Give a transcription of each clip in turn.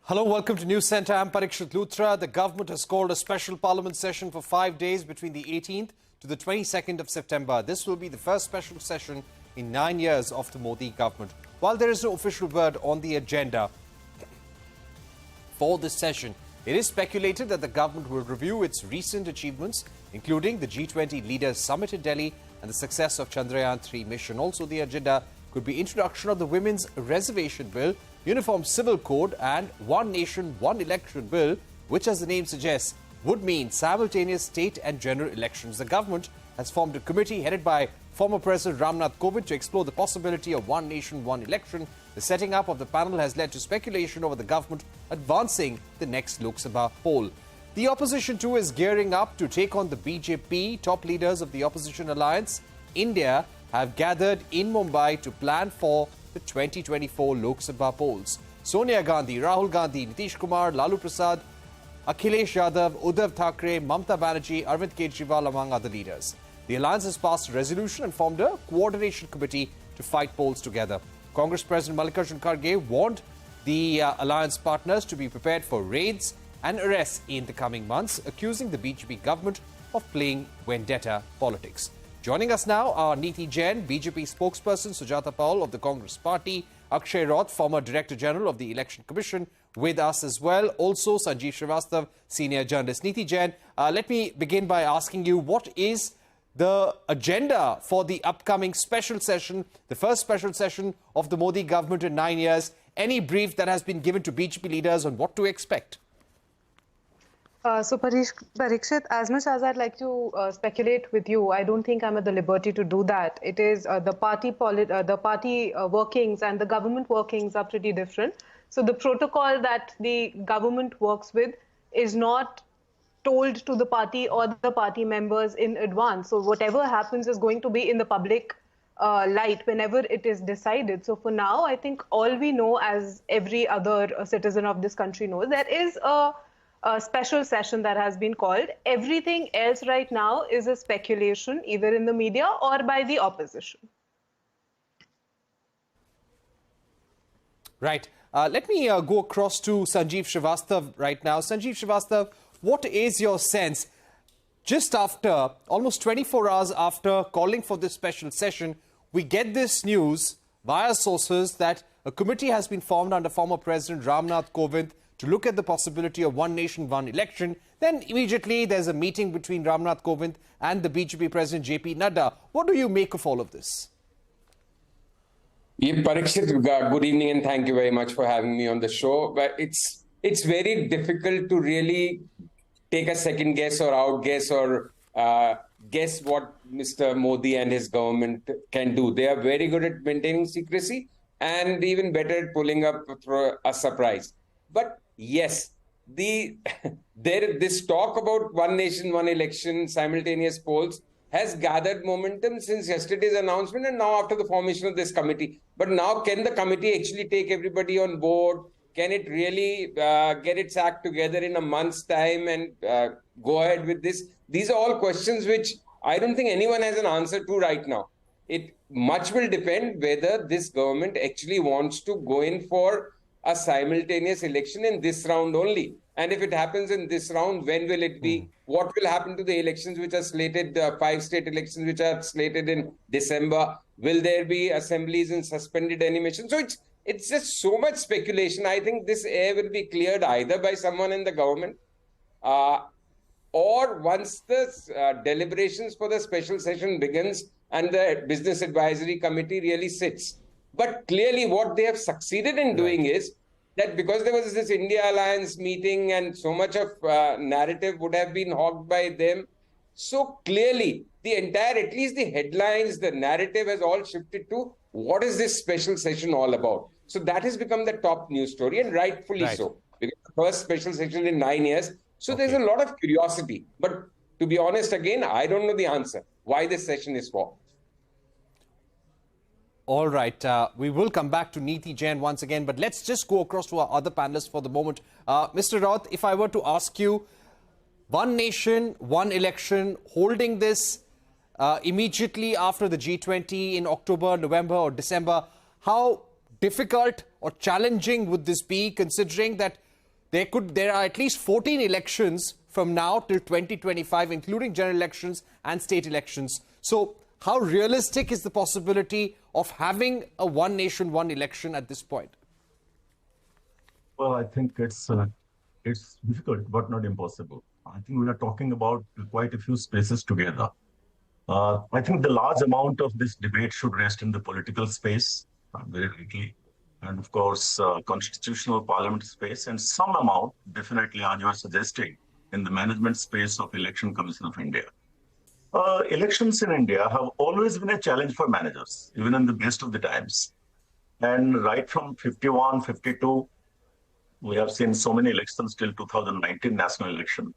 Hello, welcome to Newscentre. I'm Parikshit Luthra. The government has called a special parliament session for 5 days between the 18th to the 22nd of September. This will be the first special session in 9 years of the Modi government. While there is no official word on the agenda for this session, it is speculated that the government will review its recent achievements, including the G20 Leaders Summit in Delhi and the success of Chandrayaan-3 mission. Also, the agenda could be introduction of the Women's Reservation Bill, Uniform Civil Code and One Nation, One Election Bill, which, as the name suggests, would mean simultaneous state and general elections. The government has formed a committee headed by former President Ramnath Kovind to explore the possibility of One Nation, One Election. The setting up of the panel has led to speculation over the government advancing the next Lok Sabha poll. The opposition too is gearing up to take on the BJP. Top leaders of the opposition alliance, I.N.D.I.A, have gathered in Mumbai to plan for the 2024 Lok Sabha polls. Sonia Gandhi, Rahul Gandhi, Nitish Kumar, Lalu Prasad, Akhilesh Yadav, Uddhav Thackeray, Mamta Banerjee, Arvind Kejriwal, among other leaders. The alliance has passed a resolution and formed a coordination committee to fight polls together. Congress President Mallikarjun Kharge warned the alliance partners to be prepared for raids and arrests in the coming months, accusing the BJP government of playing vendetta politics. Joining us now are Niti Jain, BJP spokesperson, Sujata Paul of the Congress Party, Akshay Rout, former Director General of the Election Commission, with us as well. Also, Sanjeev Srivastava, Senior Journalist. Niti Jain, let me begin by asking you, what is the agenda for the upcoming special session, the first special session of the Modi government in 9 years? Any brief that has been given to BJP leaders on what to expect? So Parikshit, as much as I'd like to speculate with you, I don't think I'm at the liberty to do that. It is the party workings and the government workings are pretty different. So the protocol that the government works with is not told to the party or the party members in advance. So whatever happens is going to be in the public light whenever it is decided. So for now, I think all we know, as every other citizen of this country knows, there is a special session that has been called. Everything else right now is a speculation, either in the media or by the opposition. Right. Let me go across to Sanjeev Srivastava right now. Sanjeev Srivastava, what is your sense? Just after, almost 24 hours after calling for this special session, we get this news via sources that a committee has been formed under former President Ramnath Kovind to look at the possibility of one nation, one election. Then immediately there's a meeting between Ramnath Kovind and the BJP President JP Nadda. What do you make of all of this? Parikshit, good evening and thank you very much for having me on the show. But it's very difficult to really take a second guess or outguess or guess what Mr. Modi and his government can do. They are very good at maintaining secrecy and even better at pulling up a surprise. But yes, this talk about one nation, one election, simultaneous polls has gathered momentum since yesterday's announcement and now after the formation of this committee. But now, can the committee actually take everybody on board? Can it really get its act together in a month's time and go ahead with this? These are all questions which I don't think anyone has an answer to right now. It much will depend whether this government actually wants to go in for a simultaneous election in this round only. And if it happens in this round, when will it be? What will happen to the elections which are slated, the 5 state elections which are slated in December? Will there be assemblies in suspended animation? So it's just so much speculation. I think this air will be cleared either by someone in the government or once the deliberations for the special session begins and the Business Advisory Committee really sits. But clearly what they have succeeded in doing is that because there was this India Alliance meeting and so much of narrative would have been hogged by them. So clearly the entire, at least the headlines, the narrative has all shifted to what is this special session all about? So that has become the top news story and rightfully so. Because the first special session in 9 years. So there's a lot of curiosity. But to be honest, again, I don't know the answer why this session is for. All right, we will come back to Niti Jain once again, but let's just go across to our other panelists for the moment. Mr. Rout, if I were to ask you, one nation, one election, holding this immediately after the G20 in October, November or December, how difficult or challenging would this be, considering that there are at least 14 elections from now till 2025, including general elections and state elections. So how realistic is the possibility of having a one nation, one election at this point? Well, I think it's difficult, but not impossible. I think we are talking about quite a few spaces together. I think the large amount of this debate should rest in the political space, very likely, and of course, constitutional parliament space, and some amount, definitely, as you are suggesting, in the management space of Election Commission of India. Elections in India have always been a challenge for managers, even in the best of the times. And right from 51, 52, we have seen so many elections till 2019 national election.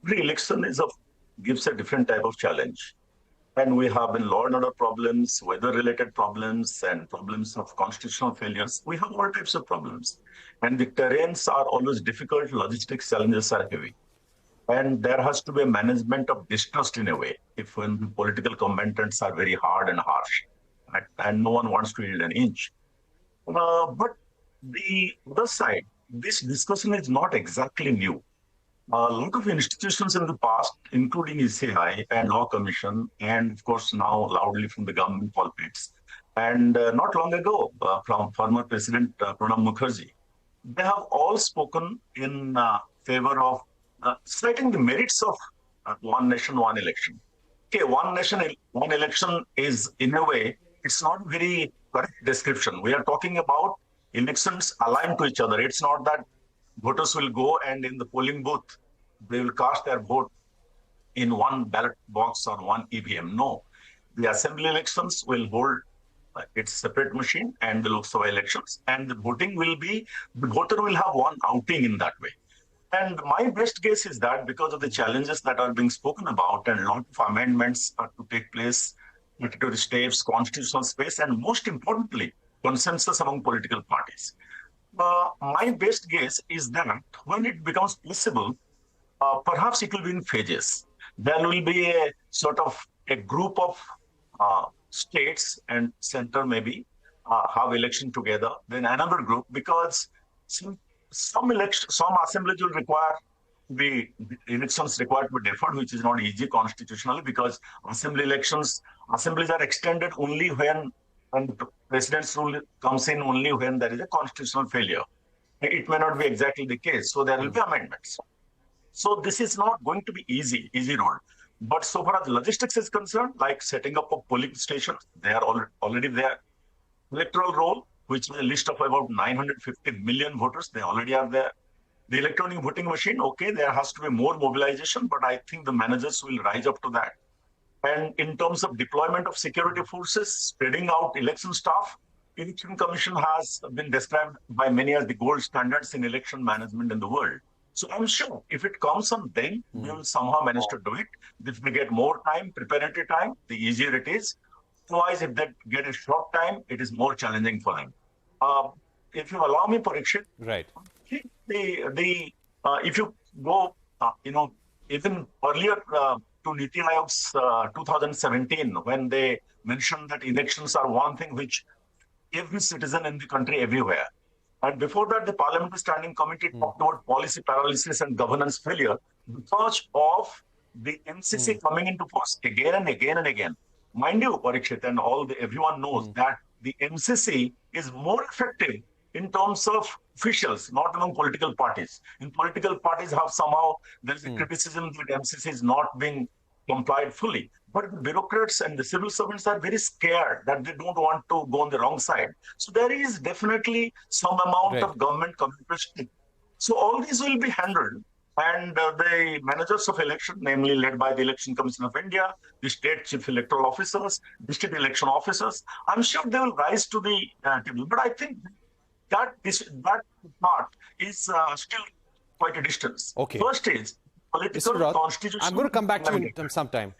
Every election gives a different type of challenge. And we have been law and order problems, weather-related problems, and problems of constitutional failures. We have all types of problems. And the terrains are always difficult, logistics challenges are heavy. And there has to be a management of distrust in a way, if when the political combatants are very hard and harsh, and no one wants to yield an inch. But the other side, this discussion is not exactly new. A lot of institutions in the past, including ECI and Law Commission, and of course now loudly from the government pulpits, and not long ago from former President Pranab Mukherjee, they have all spoken in favor of citing the merits of one nation, one election. Okay, one nation, one election is in a way, it's not very correct description. We are talking about elections aligned to each other. It's not that voters will go and in the polling booth, they will cast their vote in one ballot box or one EVM. No, the assembly elections will hold its separate machine and the Lok Sabha elections, and the voting will be, the voter will have one outing in that way. And my best guess is that because of the challenges that are being spoken about and a lot of amendments are to take place, statutory steps, constitutional space, and most importantly, consensus among political parties. My best guess is that when it becomes possible, perhaps it will be in phases. There will be a sort of a group of states and center maybe have election together, then another group, because some assemblies will require the elections required to be deferred, which is not easy constitutionally, because assemblies are extended only when the president's rule comes in only when there is a constitutional failure. It may not be exactly the case, so there will be amendments. So this is not going to be easy road. But so far as logistics is concerned, like setting up of polling stations, they are already there. Electoral roll, which is a list of about 950 million voters, they already are there. The electronic voting machine, okay, there has to be more mobilization, but I think the managers will rise up to that. And in terms of deployment of security forces, spreading out election staff, Election Commission has been described by many as the gold standards in election management in the world. So I'm sure if it comes on them, we will somehow manage to do it. If we get more time, preparatory time, the easier it is. Otherwise, if they get a short time, it is more challenging for them. If you allow me, Parikshit, right? If you go, even earlier to Niti Aayog's 2017, when they mentioned that elections are one thing which every citizen in the country everywhere. And before that, the Parliamentary Standing Committee talked about policy paralysis and governance failure because of the MCC coming into force again and again and again. Mind you, Parikshit, and everyone knows that the MCC is more effective in terms of officials, not among political parties. In political parties, there is a criticism that MCC is not being complied fully. But the bureaucrats and the civil servants are very scared that they don't want to go on the wrong side. So there is definitely some amount of government communication. So all these will be handled. And the managers of election, namely led by the Election Commission of India, the state chief electoral officers, district election officers, I'm sure they will rise to the table. But I think that part is still quite a distance. Okay. First is political constitution. I'm going to come back to you in some time.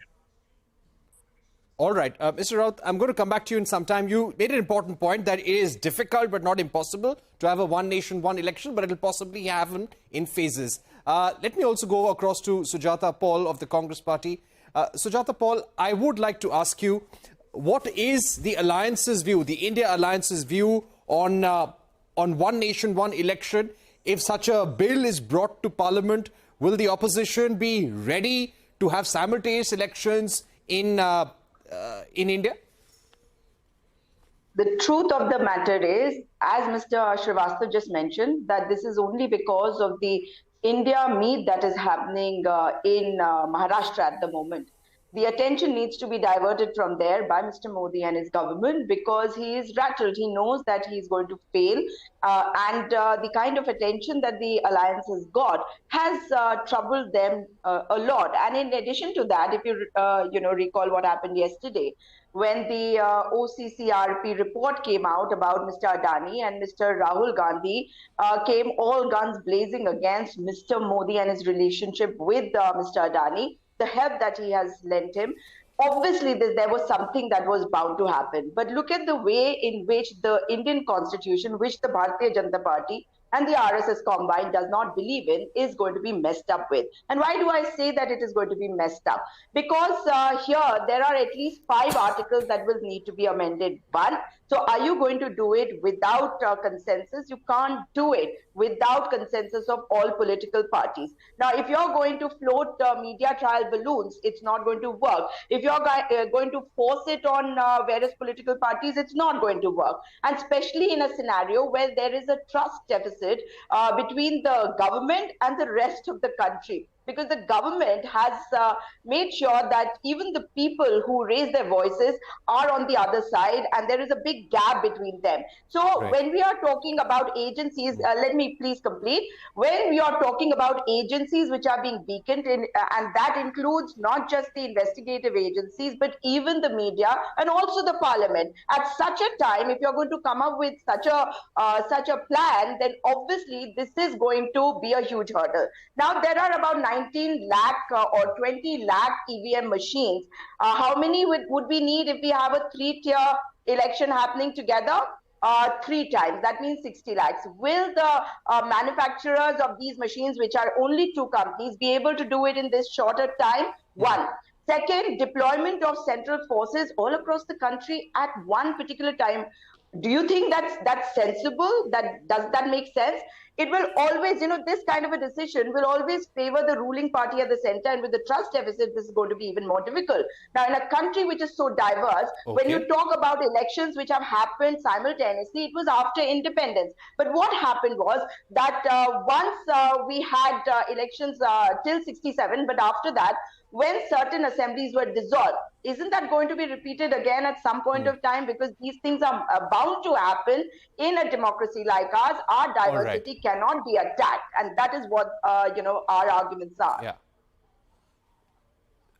All right, Mr. Rout, I'm going to come back to you in some time. You made an important point that it is difficult but not impossible to have a one nation, one election, but it will possibly happen in phases. Let me also go across to Sujata Paul of the Congress Party. Sujata Paul, I would like to ask you, what is the Alliance's view, the India Alliance's view on one nation, one election? if such a bill is brought to Parliament, will the opposition be ready to have simultaneous elections in India? The truth of the matter is, as Mr. Srivastava just mentioned, that this is only because of the India meet that is happening in Maharashtra at the moment. The attention needs to be diverted from there by Mr. Modi and his government because he is rattled. He knows that he is going to fail, and the kind of attention that the alliance has got has troubled them a lot. And in addition to that, if you recall what happened yesterday, when the OCCRP report came out about Mr. Adani and Mr. Rahul Gandhi came all guns blazing against Mr. Modi and his relationship with Mr. Adani, the help that he has lent him. Obviously, there was something that was bound to happen. But look at the way in which the Indian constitution, which the Bharatiya Janata Party and the RSS combined does not believe in, is going to be messed up with. And why do I say that it is going to be messed up? Because here there are at least 5 articles that will need to be amended. One, so are you going to do it without consensus? You can't do it without consensus of all political parties. Now, if you're going to float media trial balloons, it's not going to work. If you're going to force it on various political parties, it's not going to work. And especially in a scenario where there is a trust deficit between the government and the rest of the country. Because the government has made sure that even the people who raise their voices are on the other side, and there is a big gap between them. So when we are talking about agencies, let me please complete. When we are talking about agencies which are being weakened, and that includes not just the investigative agencies, but even the media and also the parliament. At such a time, if you're going to come up with such a plan, then obviously this is going to be a huge hurdle. Now, there are about 19 lakh or 20 lakh EVM machines. How many would we need if we have a 3-tier election happening together? 3 times. That means 60 lakhs. Will the manufacturers of these machines, which are only 2 companies, be able to do it in this shorter time? One. Second, deployment of central forces all across the country at one particular time. Do you think that's sensible? Does that make sense? It will always, this kind of a decision will always favor the ruling party at the center, and with the trust deficit, this is going to be even more difficult. Now, in a country which is so diverse, when you talk about elections which have happened simultaneously, it was after independence. But what happened was that once we had elections till 67, but after that, when certain assemblies were dissolved, isn't that going to be repeated again at some point of time? Because these things are bound to happen in a democracy like ours. Our diversity cannot be attacked, and that is what our arguments are. Yeah.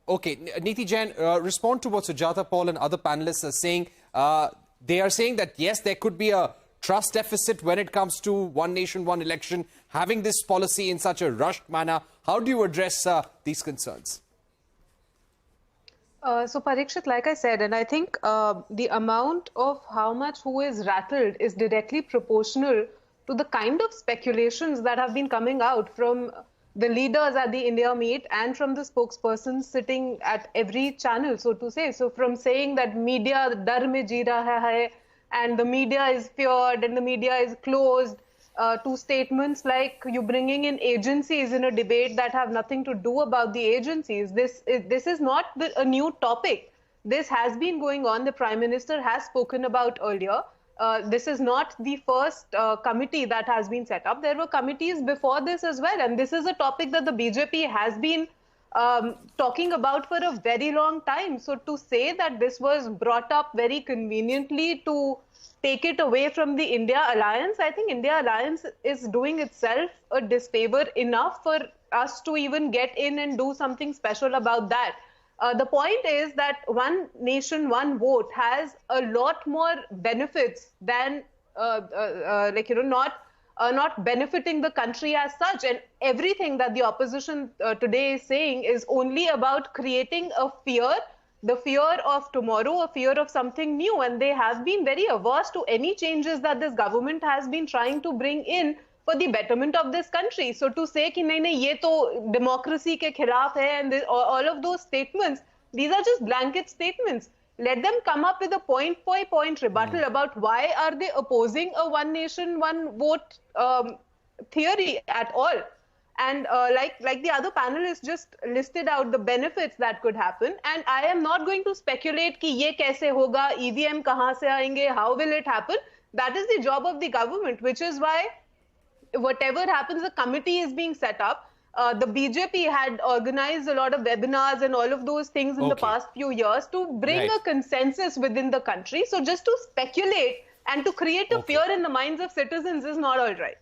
Okay, Niti Jain, respond to what Sujata Paul and other panelists are saying. They are saying that yes, there could be a trust deficit when it comes to one nation, one election, having this policy in such a rushed manner. How do you address these concerns? So Parikshit, like I said, and I think the amount of how much who is rattled is directly proportional to the kind of speculations that have been coming out from the leaders at the India meet and from the spokespersons sitting at every channel, so to say. So from saying that media dar mein ji raha hai and the media is feared and the media is closed, to statements like you bringing in agencies in a debate that have nothing to do about the agencies. This is not a new topic. This has been going on. The Prime Minister has spoken about earlier. This is not the first committee that has been set up. There were committees before this as well. And this is a topic that the BJP has been talking about for a very long time. So to say that this was brought up very conveniently to take it away from the India alliance, I think India alliance is doing itself a disfavor enough for us to even get in and do something special about that. The point is that one nation, one vote has a lot more benefits than not benefiting the country as such. And everything that the opposition today is saying is only about creating a fear, the fear of tomorrow, a fear of something new. And they have been very averse to any changes that this government has been trying to bring in for the betterment of this country. So to say कि नहीं ये तो democracy के खिलाफ है and all of those statements, these are just blanket statements. Let them come up with a point-by-point rebuttal about why are they opposing a one nation, one vote theory at all. And like the other panelists just listed out the benefits that could happen. And I am not going to speculate ki ye kaise hoga, EVM kahan se aayenge, how will it happen? That is the job of the government, which is why whatever happens, a committee is being set up. The BJP had organized a lot of webinars and all of those things in the past few years to bring a consensus within the country. So just to speculate and to create a fear in the minds of citizens is not all right.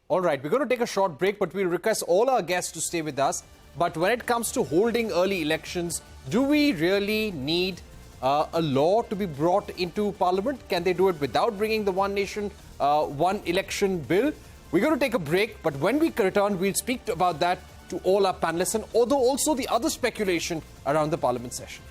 All right, we're going to take a short break, but we'll request all our guests to stay with us. But when it comes to holding early elections, do we really need a law to be brought into Parliament? Can they do it without bringing the One Nation, One Election bill? We're going to take a break, but when we return, we'll speak about that to all our panelists and although also the other speculation around the Parliament session.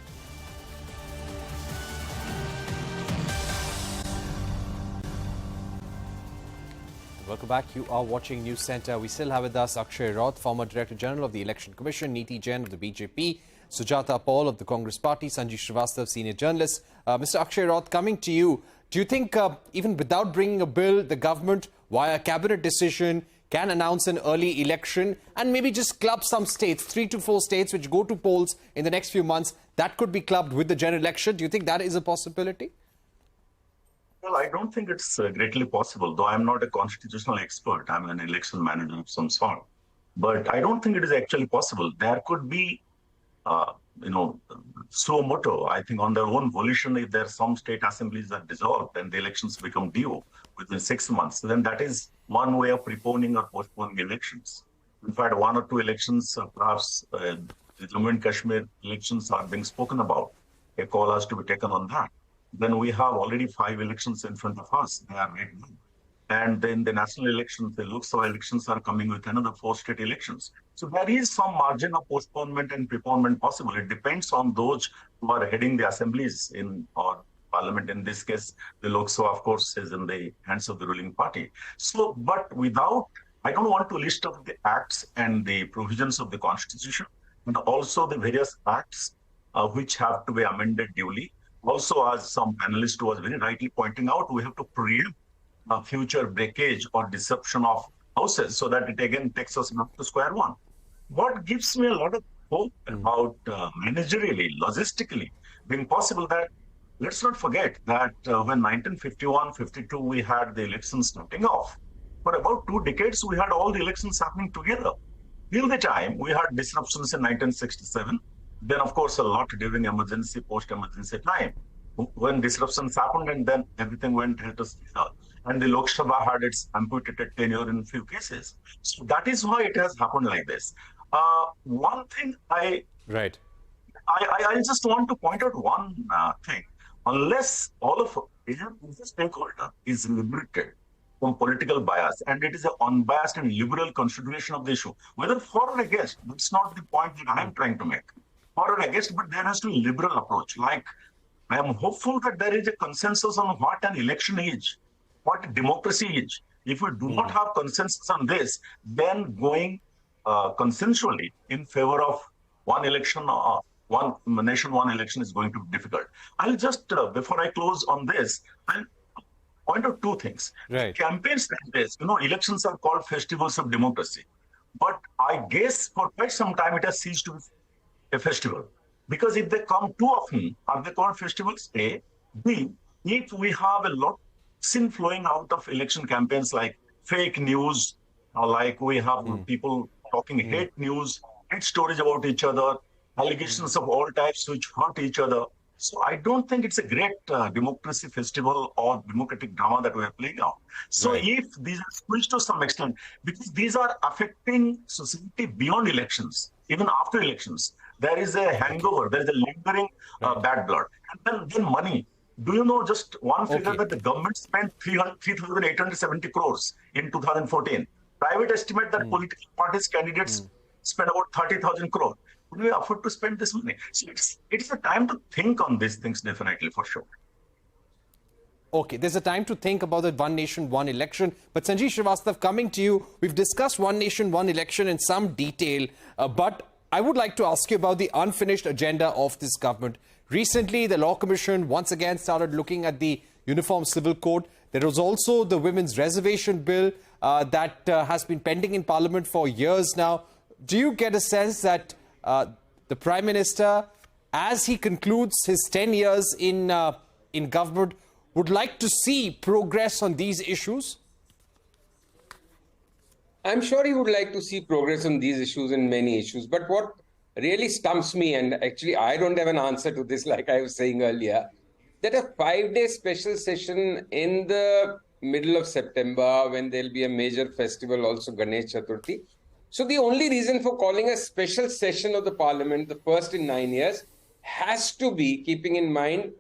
Welcome back. You are watching Newscentre. We still have with us Akshay Rout, former Director General of the Election Commission, Niti Jain of the BJP, Sujata Paul of the Congress Party, Sanjeev Srivastava, Senior Journalist. Mr. Akshay Rout, coming to you, do you think even without bringing a bill, the government, via cabinet decision, can announce an early election and maybe just club some states, 3 to 4 states which go to polls in the next few months, that could be clubbed with the general election? Do you think that is a possibility? Well, I don't think it's greatly possible, though I'm not a constitutional expert. I'm an election manager of some sort. But I don't think it is actually possible. There could be, suo moto, I think, on their own volition, if there are some state assemblies are dissolved and the elections become due within 6 months, then that is one way of preponing or postponing elections. In fact, 1 or 2 elections, perhaps the Jammu and Kashmir elections are being spoken about. A call has to be taken on that. Then we have already 5 elections in front of us. They are ready. And then the national elections, the Lok Sabha elections are coming with another 4 state elections. So there is some margin of postponement and preponement possible. It depends on those who are heading the assemblies in our parliament. In this case, the Lok Sabha, of course, is in the hands of the ruling party. So, but without, I don't want to list out the acts and the provisions of the constitution, and also the various acts which have to be amended duly. Also, as some panelist was very rightly pointing out, we have to preempt future breakage or disruption of houses so that it again takes us back to square one. What gives me a lot of hope about managerially, logistically, being possible that, let's not forget that when 1951-52 we had the elections starting off, for about 2 decades we had all the elections happening together. Till the time we had disruptions in 1967, then, of course, a lot during emergency, post-emergency time, when disruptions happened and then everything went to and the Lok Sabha had its amputated tenure in a few cases. So that is why it has happened like this. One thing I just want to point out one thing. Unless all of every stakeholder is liberated from political bias and it is an unbiased and liberal consideration of the issue, whether for or against, that's not the point that I am trying to make. For or against, but there has to be a liberal approach. Like, I am hopeful that there is a consensus on what an election is, what democracy is. If we do not have consensus on this, then going consensually in favor of one election, one nation, one election is going to be difficult. I'll just, before I close on this, I'll point out 2 things. Right. Campaigns like this, elections are called festivals of democracy. But I guess for quite some time it has ceased to be a festival. Because if they come too often, are they called festivals? A. B. If we have a lot of sin flowing out of election campaigns like fake news, like we have people talking hate news, hate stories about each other, allegations of all types which hurt each other. So I don't think it's a great democracy festival or democratic drama that we are playing out. So if these are switched to some extent, because these are affecting society beyond elections, even after elections, there is a hangover, there is a lingering bad blood. And then money. Do you know just one figure that the government spent 3,870 crores in 2014? Private estimate that political parties, candidates spent about 30,000 crores. Could we afford to spend this money? So it's a time to think on these things, definitely, for sure. Okay, there's a time to think about the One Nation, One Election. But Sanjeev Srivastava, coming to you, we've discussed One Nation, One Election in some detail, but I would like to ask you about the unfinished agenda of this government. Recently, the Law Commission once again started looking at the Uniform Civil Code. There was also the Women's Reservation Bill that has been pending in Parliament for years now. Do you get a sense that the Prime Minister, as he concludes his 10 years in government, would like to see progress on these issues? I'm sure he would like to see progress on these issues and many issues. But what really stumps me, and actually I don't have an answer to this, like I was saying earlier, that a 5-day special session in the middle of September, when there'll be a major festival, also Ganesh Chaturthi. So the only reason for calling a special session of the Parliament, the first in 9 years, has to be, keeping in mind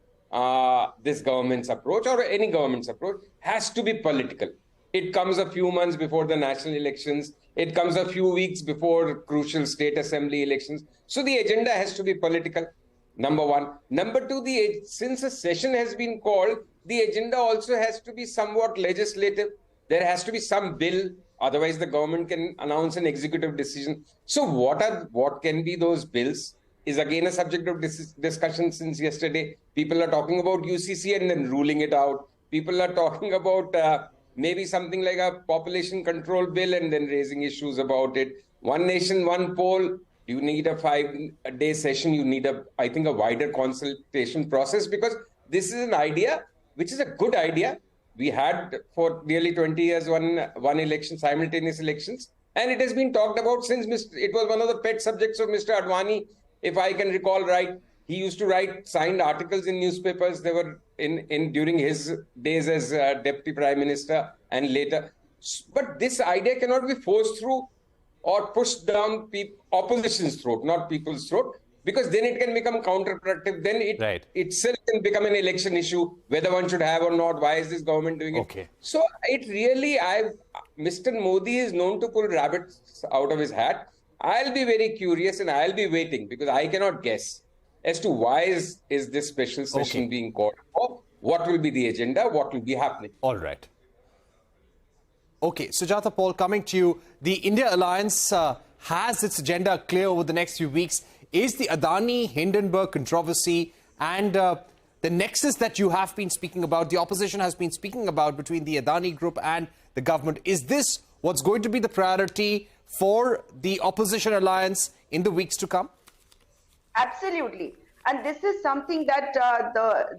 this government's approach or any government's approach, has to be political. It comes a few months before the national elections. It comes a few weeks before crucial state assembly elections. So the agenda has to be political, number one. Number two, since a session has been called, the agenda also has to be somewhat legislative. There has to be some bill. Otherwise, the government can announce an executive decision. So what can be those bills is again a subject of discussion since yesterday. People are talking about UCC and then ruling it out. People are talking about maybe something like a population control bill and then raising issues about it. One nation, one poll. You need a 5-day session. You need I think, a wider consultation process, because this is an idea which is a good idea. We had for nearly 20 years one election, simultaneous elections, and it has been talked about since it was one of the pet subjects of Mr. Advani, if I can recall right. He used to write signed articles in newspapers. They were during his days as Deputy Prime Minister and later. But this idea cannot be forced through or pushed down opposition's throat, not people's throat, because then it can become counterproductive. Then it itself can become an election issue, whether one should have or not. Why is this government doing it? So it really, Mr. Modi is known to pull rabbits out of his hat. I'll be very curious and I'll be waiting, because I cannot guess as to why is this special session being called for, what will be the agenda, what will be happening. All right. Okay, Sujata Paul, coming to you. The India Alliance has its agenda clear over the next few weeks. Is the Adani-Hindenburg controversy and the nexus that you have been speaking about, the opposition has been speaking about between the Adani group and the government, is this what's going to be the priority for the opposition alliance in the weeks to come? Absolutely. And this is something that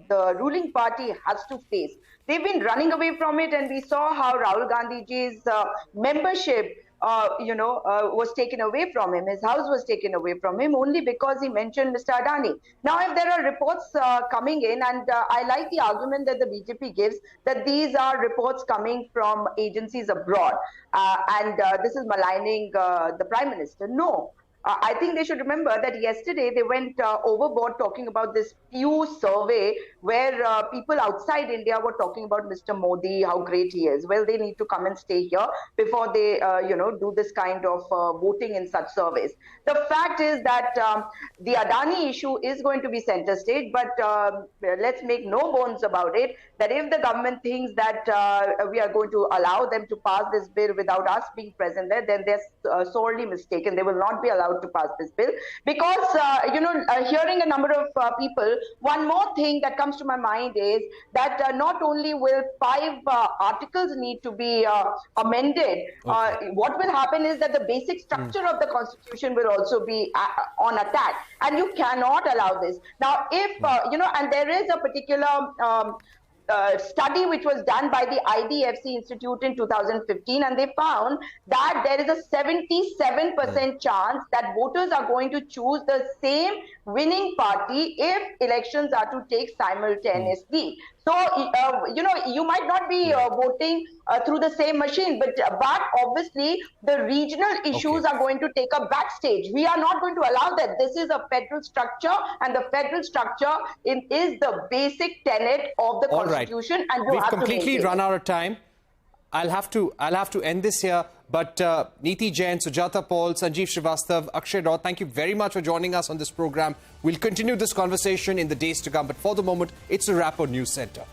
the ruling party has to face. They've been running away from it, and we saw how Rahul Gandhiji's membership was taken away from him. His house was taken away from him only because he mentioned Mr. Adani. Now, if there are reports coming in, and I like the argument that the BJP gives, that these are reports coming from agencies abroad, and this is maligning the Prime Minister. No. I think they should remember that yesterday they went overboard talking about this Pew survey where people outside India were talking about Mr. Modi, how great he is. Well, they need to come and stay here before they, do this kind of voting in such surveys. The fact is that the Adani issue is going to be center stage, but let's make no bones about it, that if the government thinks that we are going to allow them to pass this bill without us being present there, then they're sorely mistaken. They will not be allowed to pass this bill, because hearing a number of people, one more thing that comes to my mind is that not only will 5 articles need to be amended, what will happen is that the basic structure of the constitution will also be on attack, and you cannot allow this. Now, if and there is a particular study which was done by the IDFC Institute in 2015, and they found that there is a 77% chance that voters are going to choose the same winning party if elections are to take simultaneously. So, you might not be voting through the same machine, but obviously the regional issues are going to take a backstage. We are not going to allow that. This is a federal structure, and the federal structure is the basic tenet of the Constitution. And we've completely run out of time. I'll have to end this here. But Niti Jain, Sujata Paul, Sanjeev Srivastava, Akshay Rout, thank you very much for joining us on this program. We'll continue this conversation in the days to come. But for the moment, it's a wrap on News Centre.